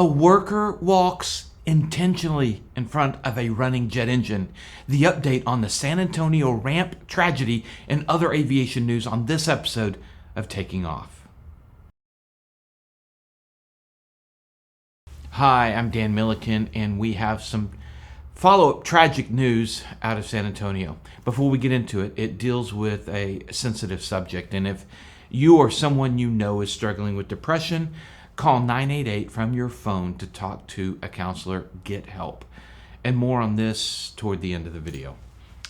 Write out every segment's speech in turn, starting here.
A worker walks intentionally in front of a running jet engine. The update on the San Antonio ramp tragedy and other aviation news on this episode of Taking Off. Hi, I'm Dan Milliken, and we have some follow-up tragic news out of San Antonio. Before we get into it, it deals with a sensitive subject, and if you or someone you know is struggling with depression, call 988 from your phone to talk to a counselor, get help. And more on this toward the end of the video.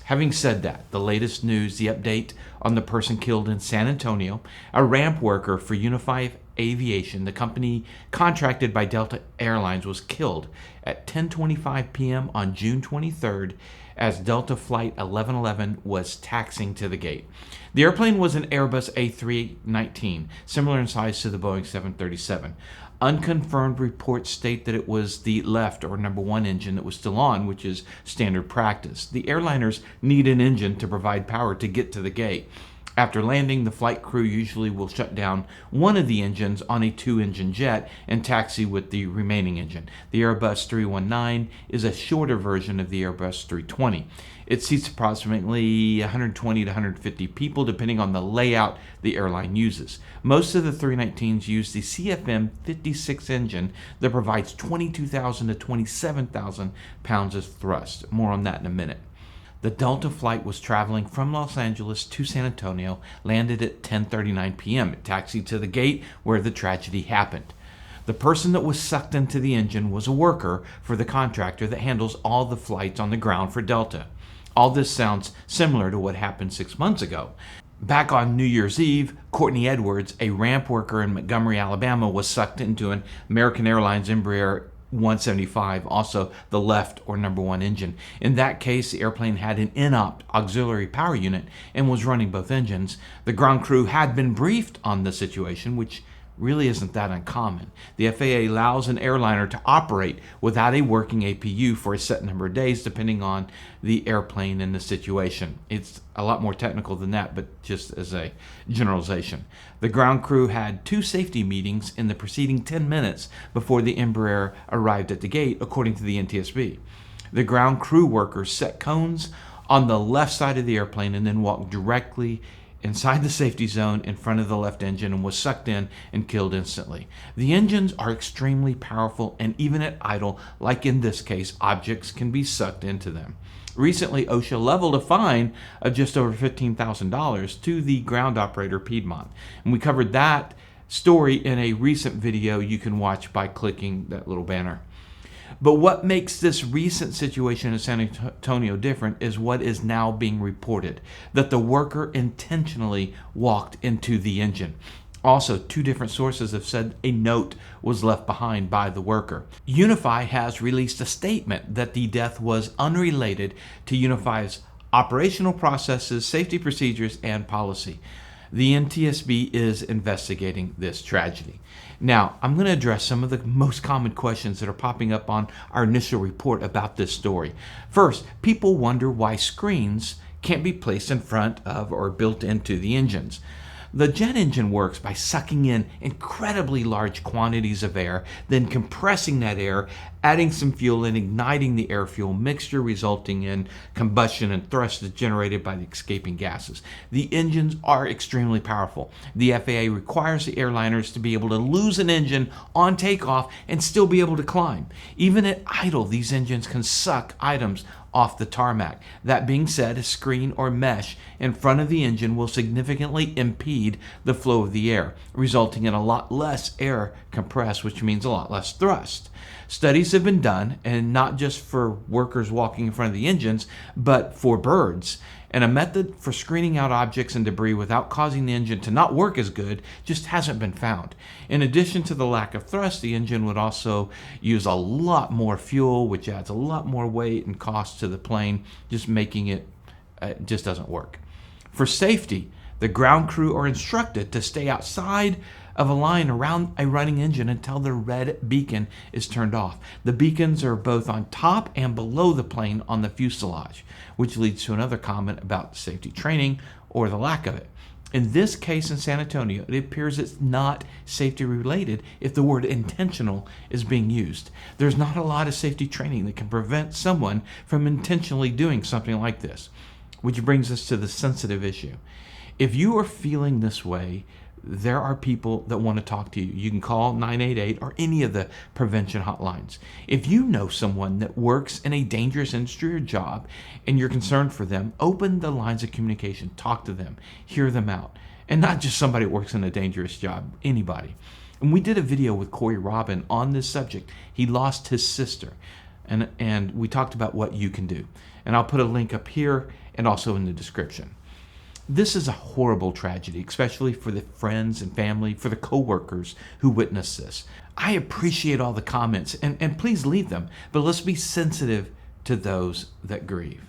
Having said that, the latest news, the update on the person killed in San Antonio, a ramp worker for Unified Aviation, the company contracted by Delta Airlines, was killed at 10:25 p.m. on June 23rd as Delta Flight 1111 was taxiing to the gate. The airplane was an Airbus A319, similar in size to the Boeing 737. Unconfirmed reports state that it was the left or number one engine that was still on, which is standard practice. The airliners need an engine to provide power to get to the gate. After landing, the flight crew usually will shut down one of the engines on a two-engine jet and taxi with the remaining engine. The Airbus 319 is a shorter version of the Airbus 320. It seats approximately 120 to 150 people, depending on the layout the airline uses. Most of the 319s use the CFM56 engine that provides 22,000 to 27,000 pounds of thrust. More on that in a minute. The Delta flight was traveling from Los Angeles to San Antonio, landed at 10:39 p.m. It taxied to the gate where the tragedy happened. The person that was sucked into the engine was a worker for the contractor that handles all the flights on the ground for Delta. All this sounds similar to what happened 6 months ago. Back on New Year's Eve, Courtney Edwards, a ramp worker in Montgomery, Alabama, was sucked into an American Airlines Embraer 175, also the left or number one engine. In that case, the airplane had an in-op auxiliary power unit and was running both engines. The ground crew had been briefed on the situation, which really isn't that uncommon. The FAA allows an airliner to operate without a working APU for a set number of days, depending on the airplane and the situation. It's a lot more technical than that, but just as a generalization. The ground crew had two safety meetings in the preceding 10 minutes before the Embraer arrived at the gate, according to the NTSB. The ground crew workers set cones on the left side of the airplane and then walked directly inside the safety zone in front of the left engine and was sucked in and killed instantly. The engines are extremely powerful, and even at idle, like in this case, objects can be sucked into them. Recently, OSHA leveled a fine of just over $15,000 to the ground operator Piedmont. And we covered that story in a recent video you can watch by clicking that little banner. But what makes this recent situation in San Antonio different is what is now being reported, that the worker intentionally walked into the engine. Also, two different sources have said a note was left behind by the worker. Unify has released a statement that the death was unrelated to Unify's operational processes, safety procedures, and policy. The NTSB is investigating this tragedy. Now, I'm going to address some of the most common questions that are popping up on our initial report about this story. First, people wonder why screens can't be placed in front of or built into the engines. The jet engine works by sucking in incredibly large quantities of air, then compressing that air, adding some fuel, and igniting the air-fuel mixture, resulting in combustion and thrust is generated by the escaping gases. The engines are extremely powerful. The FAA requires the airliners to be able to lose an engine on takeoff and still be able to climb. Even at idle, these engines can suck items off the tarmac. That being said, a screen or mesh in front of the engine will significantly impede the flow of the air, resulting in a lot less air compressed, which means a lot less thrust. Studies have been done, and not just for workers walking in front of the engines, but for birds. And a method for screening out objects and debris without causing the engine to not work as good just hasn't been found. In addition to the lack of thrust, the engine would also use a lot more fuel, which adds a lot more weight and cost to the plane, just making it just doesn't work. For safety, the ground crew are instructed to stay outside of a line around a running engine until the red beacon is turned off. The beacons are both on top and below the plane on the fuselage, which leads to another comment about safety training or the lack of it. In this case in San Antonio, it appears it's not safety related if the word intentional is being used. There's not a lot of safety training that can prevent someone from intentionally doing something like this, which brings us to the sensitive issue. If you are feeling this way, there are people that want to talk to you. You can call 988 or any of the prevention hotlines. If you know someone that works in a dangerous industry or job and you're concerned for them, open the lines of communication, talk to them, hear them out. And not just somebody that works in a dangerous job, anybody. And we did a video with Corey Robin on this subject. He lost his sister, and we talked about what you can do. And I'll put a link up here and also in the description. This is a horrible tragedy, especially for the friends and family, for the coworkers who witnessed this. I appreciate all the comments, and please leave them, but let's be sensitive to those that grieve.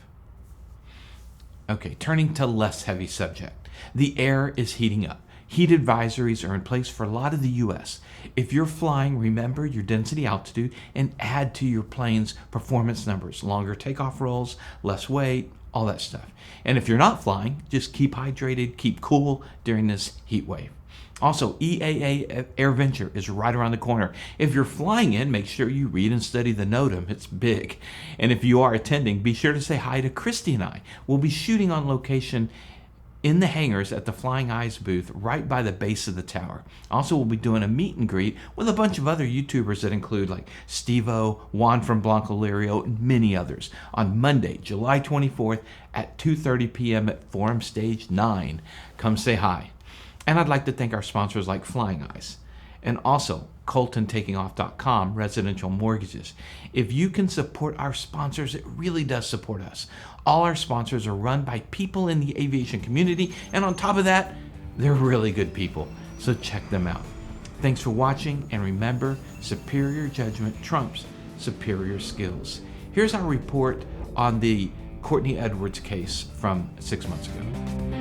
Okay, turning to less heavy subject. The air is heating up. Heat advisories are in place for a lot of the U.S. If you're flying, remember your density altitude and add to your plane's performance numbers. Longer takeoff rolls, less weight, all that stuff. And if you're not flying, just keep hydrated, keep cool during this heat wave. Also, EAA AirVenture is right around the corner. If you're flying in, make sure you read and study the NOTAM. It's big. And if you are attending, be sure to say hi to Christy and I. We'll be shooting on location in the hangars at the Flying Eyes booth right by the base of the tower. Also, we'll be doing a meet and greet with a bunch of other YouTubers that include like Steve-O, Juan from Blanco Lirio, and many others on Monday, July 24th at 2:30 p.m. at Forum Stage 9. Come say hi. And I'd like to thank our sponsors like Flying Eyes and also ColtonTakingOff.com residential mortgages. If you can support our sponsors, it really does support us. All our sponsors are run by people in the aviation community, and on top of that, they're really good people. So check them out. Thanks for watching, and remember, superior judgment trumps superior skills. Here's our report on the Courtney Edwards case from 6 months ago.